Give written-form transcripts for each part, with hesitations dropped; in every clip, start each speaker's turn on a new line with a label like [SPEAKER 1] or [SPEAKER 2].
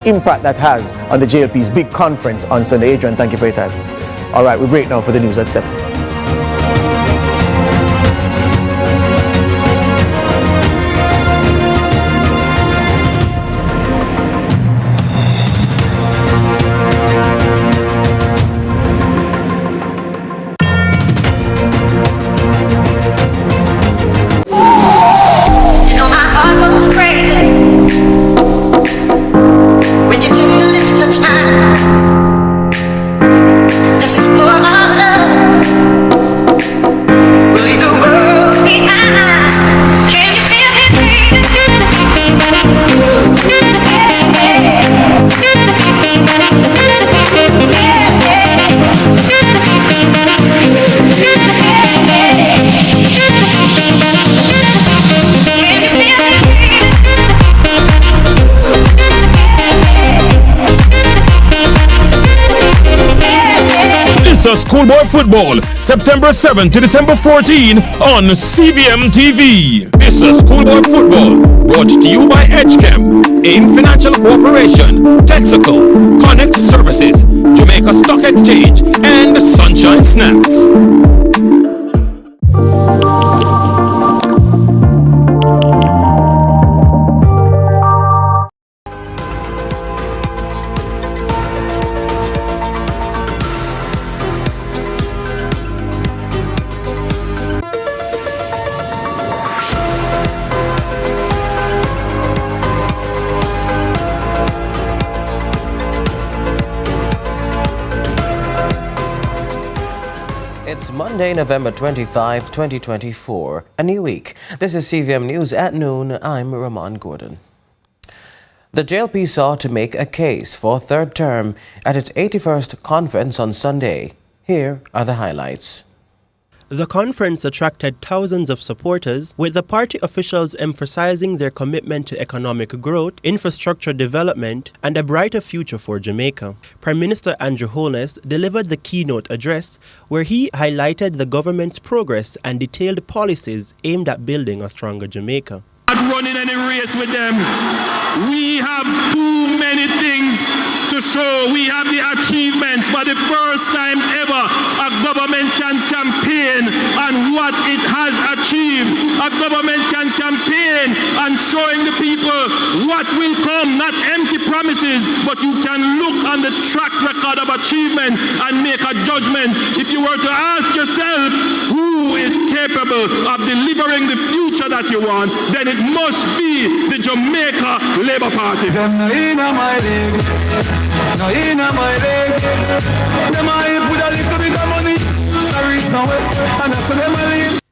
[SPEAKER 1] impact that has on the JLP's big conference on Sunday. Adrian, thank you for your time. All right, we break now for the news at 7.
[SPEAKER 2] Schoolboy football, September 7 to December 14 on CVM TV. This is Schoolboy football, brought to you by EdgeChem, AIM Financial Corporation, Texaco, Connect Services, Jamaica Stock Exchange, and Sunshine Snacks.
[SPEAKER 3] It's Monday, November 25, 2024, a new week. This is CVM News at noon. I'm Ramon Gordon. The JLP sought to make a case for a third term at its 81st conference on Sunday. Here are the highlights.
[SPEAKER 4] The conference attracted thousands of supporters, with the party officials emphasizing their commitment to economic growth, infrastructure development, and a brighter future for Jamaica. Prime Minister Andrew Holness delivered the keynote address, where he highlighted the government's progress and detailed policies aimed at building a stronger Jamaica.
[SPEAKER 5] Not running any race with them. We have too many things to show. We have the achievements. For the first time ever, a government can campaign on what it has achieved. A government can campaign on showing the people what will come, not empty promises, but you can look on the track record of achievement and make a judgment. If you were to ask yourself who is capable of delivering the future that you want, then it must be the Jamaica Labour Party.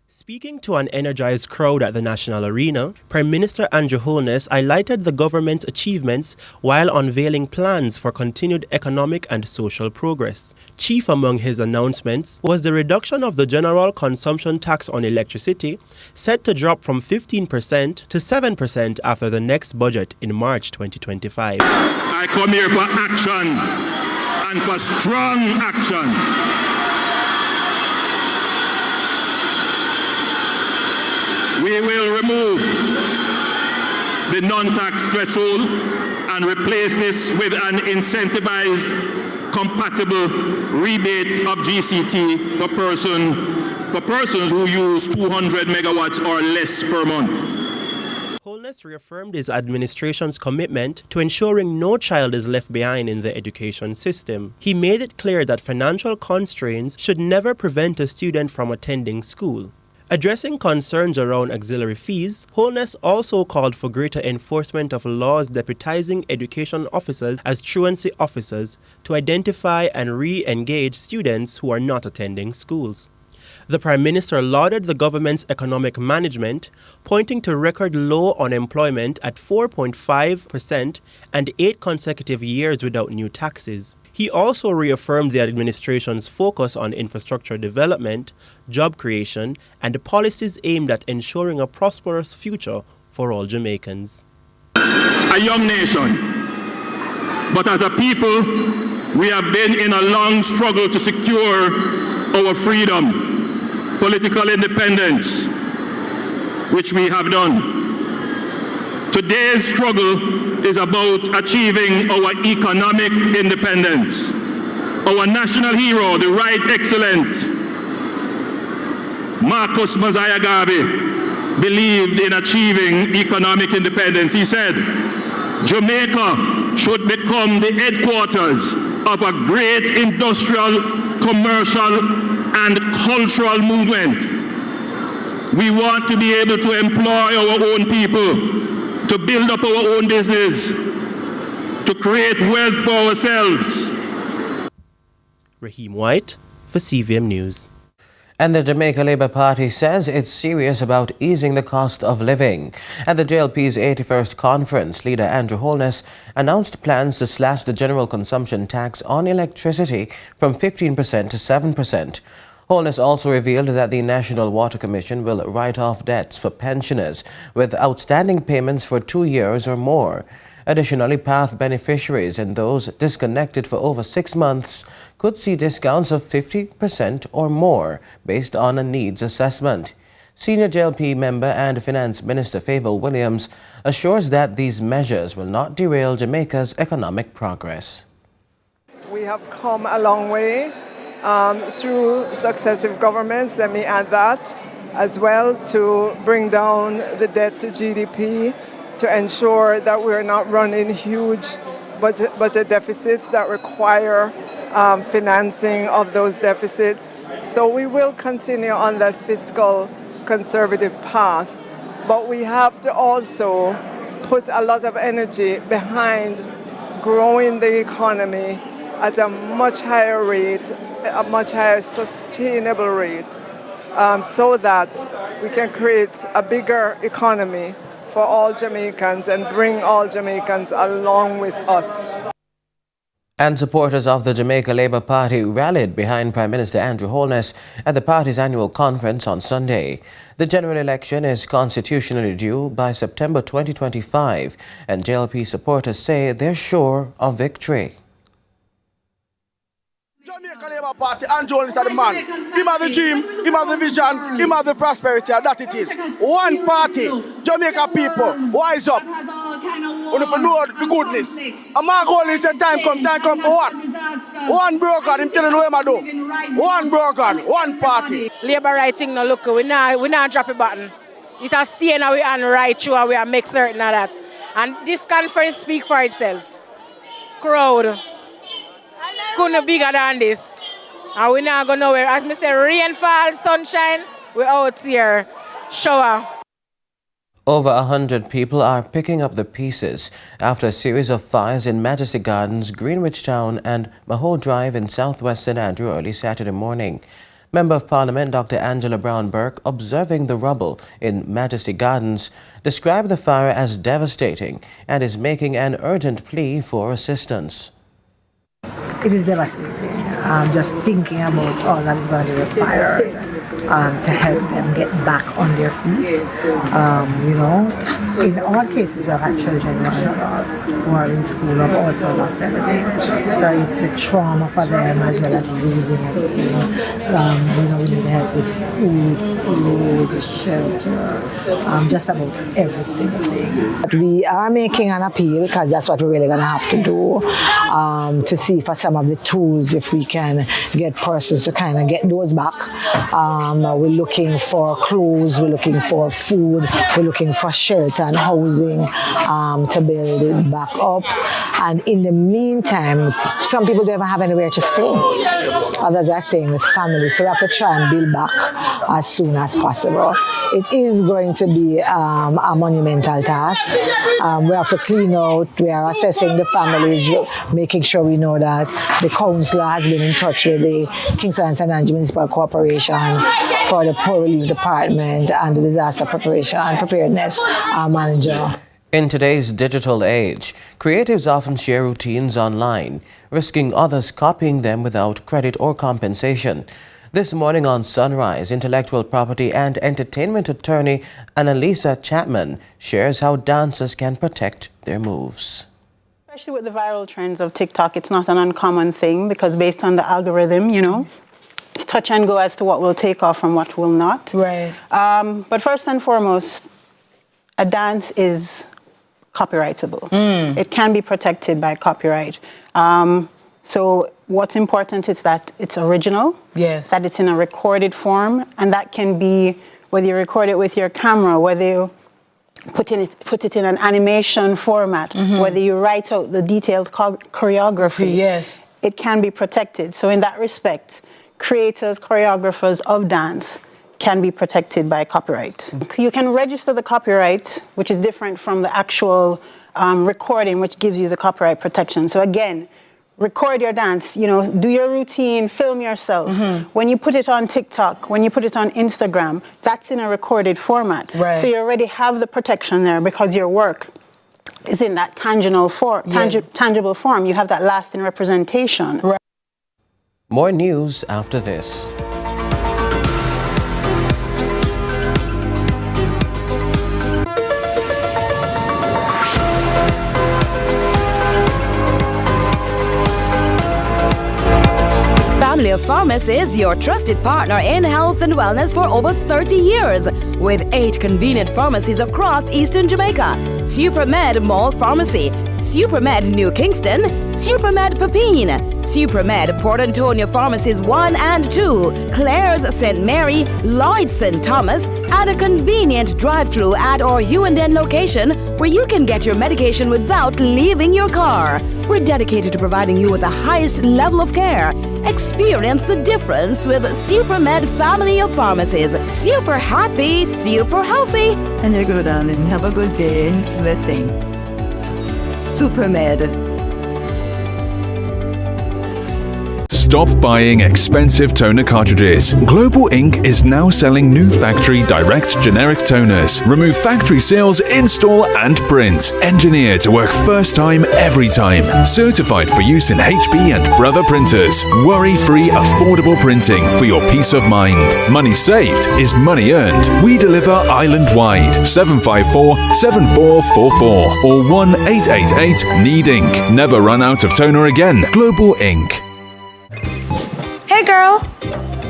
[SPEAKER 4] Speaking to an energized crowd at the National Arena, Prime Minister Andrew Holness highlighted the government's achievements while unveiling plans for continued economic and social progress. Chief among his announcements was the reduction of the general consumption tax on electricity, set to drop from 15% to 7% after the next budget in March 2025.
[SPEAKER 5] I come here for action, and for strong action. We will remove the non-tax threshold and replace this with an incentivized, compatible rebate of GCT for persons who use 200 megawatts or less per month.
[SPEAKER 4] Holness reaffirmed his administration's commitment to ensuring no child is left behind in the education system. He made it clear that financial constraints should never prevent a student from attending school. Addressing concerns around auxiliary fees, Holness also called for greater enforcement of laws deputizing education officers as truancy officers to identify and re-engage students who are not attending schools. The Prime Minister lauded the government's economic management, pointing to record low unemployment at 4.5% and 8 consecutive years without new taxes. He also reaffirmed the administration's focus on infrastructure development, job creation, and policies aimed at ensuring a prosperous future for all Jamaicans.
[SPEAKER 5] A young nation, but as a people, we have been in a long struggle to secure our freedom, political independence, which we have done. Today's struggle is about achieving our economic independence. Our national hero, the Right Excellent Marcus Mosiah Garvey, believed in achieving economic independence. He said, Jamaica should become the headquarters of a great industrial, commercial, and cultural movement. We want to be able to employ our own people, to build up our own business, to create wealth for ourselves.
[SPEAKER 4] Raheem White for CVM News.
[SPEAKER 3] And the Jamaica Labour Party says it's serious about easing the cost of living. At the JLP's 81st conference, leader Andrew Holness announced plans to slash the general consumption tax on electricity from 15% to 7%. Holness also revealed that the National Water Commission will write off debts for pensioners with outstanding payments for 2 years or more. Additionally, PATH beneficiaries and those disconnected for over 6 months could see discounts of 50% or more based on a needs assessment. Senior JLP member and Finance Minister Favour Williams assures that these measures will not derail Jamaica's economic progress.
[SPEAKER 6] We have come a long way through successive governments, let me add that, as well, to bring down the debt to GDP, to ensure that we're not running huge budget deficits that require financing of those deficits. So we will continue on that fiscal conservative path, but we have to also put a lot of energy behind growing the economy at a much higher rate, a much higher sustainable rate, so that we can create a bigger economy for all Jamaicans and bring all Jamaicans along with us.
[SPEAKER 3] And supporters of the Jamaica Labour Party rallied behind Prime Minister Andrew Holness at the party's annual conference on Sunday. The general election is constitutionally due by September 2025, and JLP supporters say they're sure of victory.
[SPEAKER 7] Jamaica Labour Party, Andrew Holness is the man. Him have the dream, him have the vision, him have the prosperity, and that it is. One party, Jamaica people, wise up. When you know the goodness. A man Holness said time come for what? One broker, him telling you what I do. One broker, one party.
[SPEAKER 8] Labour writing no look, we not drop a button. It has stay in our hand right through and we are make certain of that. And this conference speak for itself. Crowd. Couldn't be bigger than this. And we're not going nowhere. As I say, rainfall, sunshine, we're out here. Shower.
[SPEAKER 3] Over 100 people are picking up the pieces after a series of fires in Majesty Gardens, Greenwich Town and Maho Drive in southwest St. Andrew early Saturday morning. Member of Parliament Dr. Angela Brown-Burke, observing the rubble in Majesty Gardens, described the fire as devastating and is making an urgent plea for assistance.
[SPEAKER 9] It is devastating. Just thinking about all that is going to be required to help them get back on their feet. You know, in all cases we have had children who are in school who have also lost everything. So it's the trauma for them as well as losing everything. You know, we need help with food, clothes, shelter, just about every single thing. But we are making an appeal because that's what we're really going to have to do, to see for some of the tools if we can get persons to kind of get those back. We're looking for clothes, we're looking for food, we're looking for shelter and housing to build it back up. And in the meantime, some people don't even have anywhere to stay. Others are staying with family, so we have to try and build back as soon as possible. It is going to be a monumental task. We have to clean out, we are assessing the families, making sure we know that the councillor has been in touch with the Kingston and St. Andrew Municipal Corporation for the Poor Relief Department and the Disaster Preparation and Preparedness Manager.
[SPEAKER 3] In today's digital age, creatives often share routines online, risking others copying them without credit or compensation. This morning on Sunrise, intellectual property and entertainment attorney Annalisa Chapman shares how dancers can protect their moves.
[SPEAKER 10] Especially with the viral trends of TikTok, it's not an uncommon thing because based on the algorithm, you know, it's touch and go as to what will take off and what will not.
[SPEAKER 9] Right.
[SPEAKER 10] But first and foremost, a dance is copyrightable. It can be protected by copyright. So what's important is that it's original,
[SPEAKER 11] yes,
[SPEAKER 10] that it's in a recorded form, and that can be whether you record it with your camera, whether you put it in an animation format, whether you write out the detailed choreography,
[SPEAKER 11] yes,
[SPEAKER 10] it can be protected. So in that respect, creators, choreographers of dance can be protected by copyright. You can register the copyright, which is different from the actual recording, which gives you the copyright protection. So again, record your dance, do your routine, film yourself. When you put it on TikTok, when you put it on Instagram, that's in a recorded format.
[SPEAKER 11] Right.
[SPEAKER 10] So you already have the protection there because your work is in that tangible form. You have that lasting representation.
[SPEAKER 11] Right.
[SPEAKER 3] More news after this.
[SPEAKER 12] Family of Pharmacies, your trusted partner in health and wellness for over 30 years. With 8 convenient pharmacies across Eastern Jamaica. SuperMed Mall Pharmacy, SuperMed New Kingston, SuperMed Pepine, SuperMed Port Antonio Pharmacies 1 and 2, Claire's St. Mary, Lloyd's St. Thomas, and a convenient drive-through at our Hughenden location where you can get your medication without leaving your car. We're dedicated to providing you with the highest level of care. Experience the difference with SuperMed Family of Pharmacies. Super happy, super healthy.
[SPEAKER 13] And you go, darling. Have a good day. Blessing. SuperMed.
[SPEAKER 14] Stop buying expensive toner cartridges. Global Ink is now selling new factory direct generic toners. Remove factory seals, install and print. Engineered to work first time, every time. Certified for use in HB and Brother printers. Worry-free, affordable printing for your peace of mind. Money saved is money earned. We deliver island-wide. 754-7444 or 1-888-NEED-INK. Never run out of toner again. Global Ink.
[SPEAKER 15] Hey girl,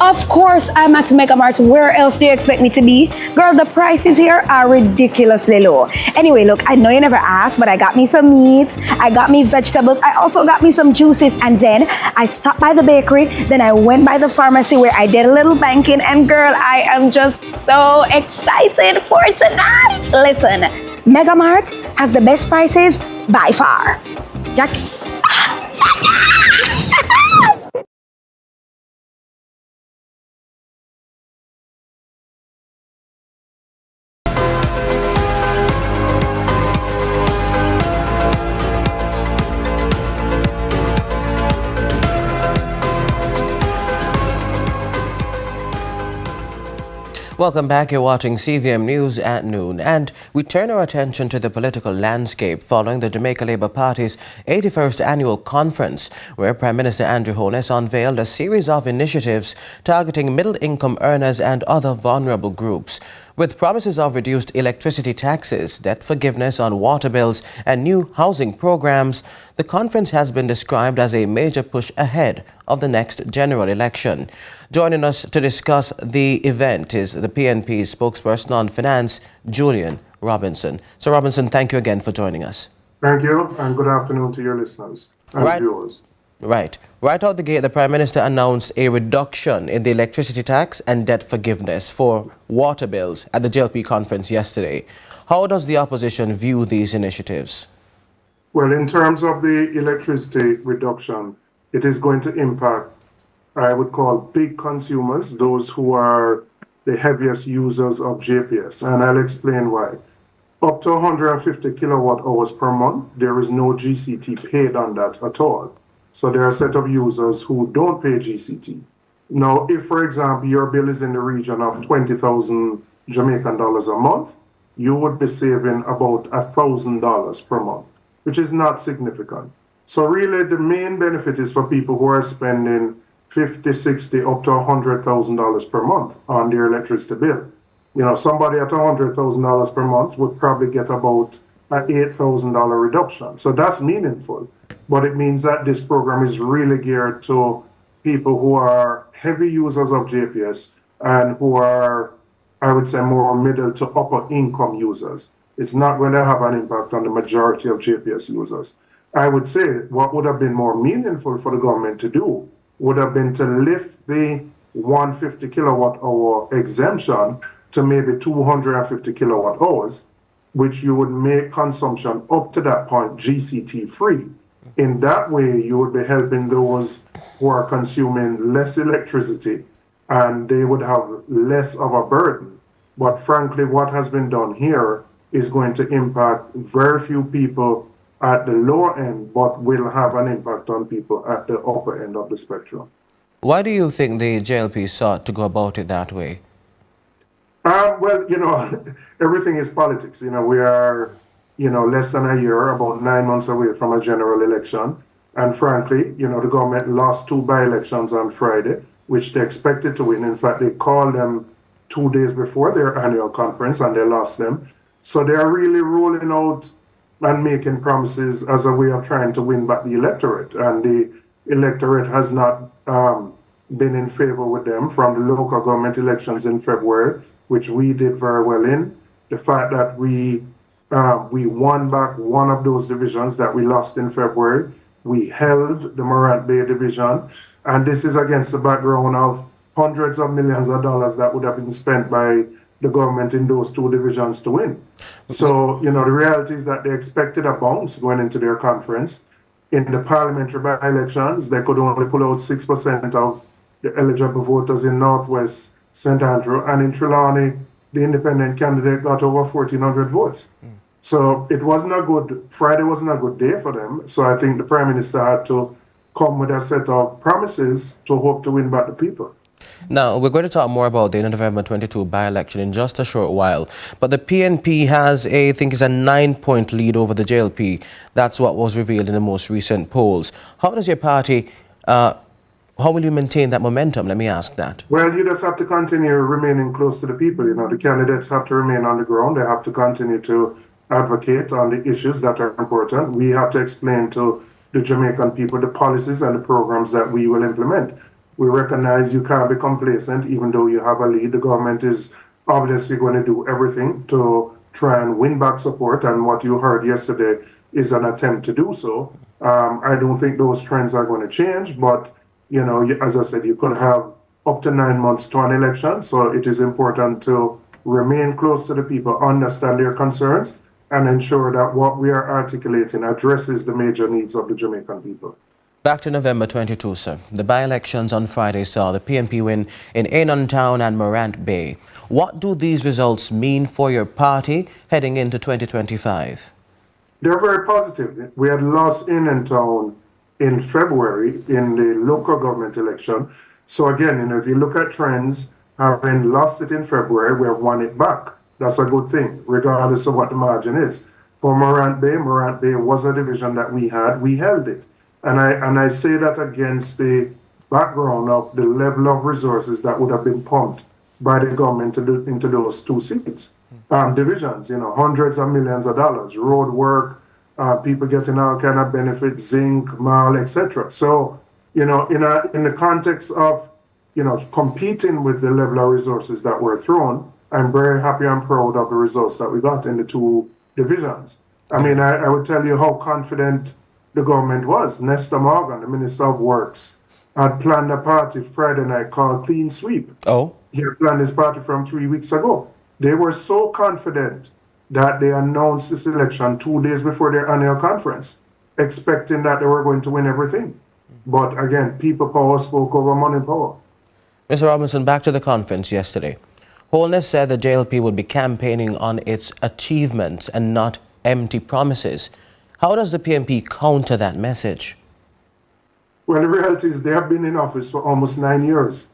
[SPEAKER 15] of course I'm at Mega Mart. Where else do you expect me to be? Girl, the prices here are ridiculously low. Anyway, look, I know you never asked, but I got me some meats, I got me vegetables, I also got me some juices, and then I stopped by the bakery, then I went by the pharmacy where I did a little banking, and girl, I am just so excited for tonight. Listen, Mega Mart has the best prices by far. Jackie.
[SPEAKER 3] Welcome back. You're watching CVM News at noon, and we turn our attention to the political landscape following the Jamaica Labour Party's 81st annual conference, where Prime Minister Andrew Holness unveiled a series of initiatives targeting middle-income earners and other vulnerable groups. With promises of reduced electricity taxes, debt forgiveness on water bills, and new housing programs, the conference has been described as a major push ahead of the next general election. Joining us to discuss the event is the PNP's spokesperson on finance, Julian Robinson. So, Robinson, thank you again for joining us.
[SPEAKER 16] Thank you, and good afternoon to your listeners and viewers.
[SPEAKER 3] Right out the gate, the Prime Minister announced a reduction in the electricity tax and debt forgiveness for water bills at the JLP conference yesterday. How does the opposition view these initiatives?
[SPEAKER 16] Well, in terms of the electricity reduction, it is going to impact, I would call, big consumers, those who are the heaviest users of JPS, and I'll explain why. Up to 150 kilowatt hours per month, there is no GCT paid on that at all. So there are a set of users who don't pay GCT. Now, if, for example, your bill is in the region of 20,000 Jamaican dollars a month, you would be saving about $1,000 per month, which is not significant. So really, the main benefit is for people who are spending $50,000, $60,000, up to $100,000 per month on their electricity bill. You know, somebody at $100,000 per month would probably get about an $8,000 reduction. So that's meaningful. But it means that this program is really geared to people who are heavy users of JPS and who are, I would say, more middle to upper income users. it's not going to have an impact on the majority of JPS users. I would say what would have been more meaningful for the government to do would have been to lift the 150 kilowatt hour exemption to maybe 250 kilowatt hours, which you would make consumption up to that point GCT free. In that way, you would be helping those who are consuming less electricity, and they would have less of a burden. But frankly, what has been done here is going to impact very few people at the lower end, but will have an impact on people at the upper end of the spectrum.
[SPEAKER 3] Why do you think the JLP sought to go about it that way?
[SPEAKER 16] Well, everything is politics. We are, less than a year, about 9 months away from a general election. And frankly, the government lost 2 by-elections on Friday, which they expected to win. In fact, they called them 2 days before their annual conference and they lost them. So they are really rolling out and making promises as a way of trying to win back the electorate. And the electorate has not been in favor with them from the local government elections in February, which we did very well in. The fact that we won back one of those divisions that we lost in February. We held the Morant Bay division. And this is against the background of hundreds of millions of dollars that would have been spent by the government in those 2 divisions to win. So, the reality is that they expected a bounce going into their conference. In the parliamentary by-elections, they could only pull out 6% of the eligible voters in Northwest St. Andrew, and in Trelawney, the independent candidate got over 1,400 votes. So Friday wasn't a good day for them. So I think the Prime Minister had to come with a set of promises to hope to win back the people.
[SPEAKER 3] Now, we're going to talk more about the November 22 by-election in just a short while. But the PNP has I think it's a 9-point lead over the JLP. That's what was revealed in the most recent polls. How does your party, how will you maintain that momentum? Let me ask that.
[SPEAKER 16] Well, you just have to continue remaining close to the people. The candidates have to remain on the ground. They have to continue to advocate on the issues that are important. We have to explain to the Jamaican people the policies and the programs that we will implement. We recognize you can't be complacent even though you have a lead. The government is obviously going to do everything to try and win back support, and what you heard yesterday is an attempt to do so. I don't think those trends are going to change, but as I said, you could have up to 9 months to an election, so it is important to remain close to the people, understand their concerns, and ensure that what we are articulating addresses the major needs of the Jamaican people.
[SPEAKER 3] Back to November 22, sir. The by-elections on Friday saw the PNP win in Annan Town and Morant Bay. What do these results mean for your party heading into 2025?
[SPEAKER 16] They're very positive. We had lost Annan Town in February in the local government election. So again, if you look at trends, having lost it in February, we have won it back. That's a good thing, regardless of what the margin is. For Morant Bay was a division that we had. We held it. And I say that against the background of the level of resources that would have been pumped by the government into those 2 seats. Divisions, hundreds of millions of dollars, road work, people getting all kind of benefits, zinc, marl, etc. So, in the context of, competing with the level of resources that were thrown, I'm very happy and proud of the results that we got in the 2 divisions. I mean, I would tell you how confident the government was. Nestor Morgan, the Minister of Works, had planned a party Friday night called Clean Sweep.
[SPEAKER 3] Oh.
[SPEAKER 16] He had planned this party from 3 weeks ago. They were so confident that they announced this election 2 days before their annual conference, expecting that they were going to win everything. But again, people power spoke over money power.
[SPEAKER 3] Mr. Robinson, back to the conference yesterday. Holness said the JLP would be campaigning on its achievements and not empty promises. How does the PNP counter that message?
[SPEAKER 16] Well, the reality is they have been in office for almost 9 years.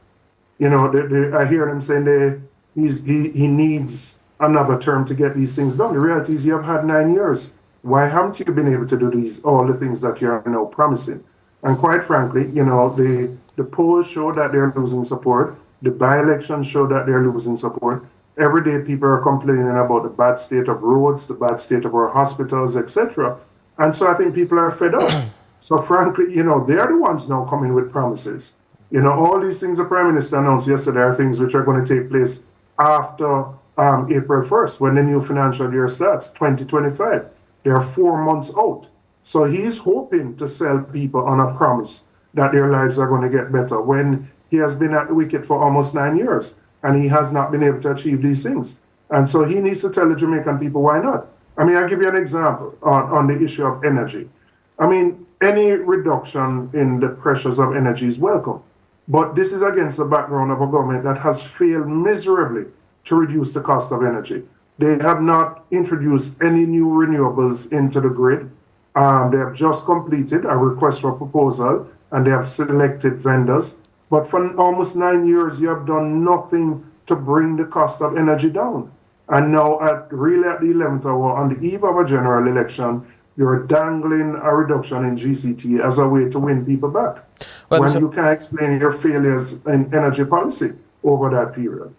[SPEAKER 16] I hear them saying he needs another term to get these things done. The reality is you have had 9 years. Why haven't you been able to do all the things that you're now promising? And quite frankly, the polls show that they're losing support. The by-elections show that they're losing support. Every day people are complaining about the bad state of roads, the bad state of our hospitals, etc. And so I think people are fed up. So frankly, they're the ones now coming with promises. All these things the Prime Minister announced yesterday are things which are going to take place after April 1st, when the new financial year starts, 2025. They are 4 months out. So he's hoping to sell people on a promise that their lives are going to get better when he has been at the wicket for almost 9 years and he has not been able to achieve these things. And so he needs to tell the Jamaican people why not. I mean, I'll give you an example on the issue of energy. I mean, any reduction in the pressures of energy is welcome. But this is against the background of a government that has failed miserably to reduce the cost of energy. They have not introduced any new renewables into the grid. They have just completed a request for proposal and they have selected vendors. But for almost 9 years, you have done nothing to bring the cost of energy down. And now really at the 11th hour, on the eve of a general election, you're dangling a reduction in GCT as a way to win people back. Well, when you can't explain your failures in energy policy over that period.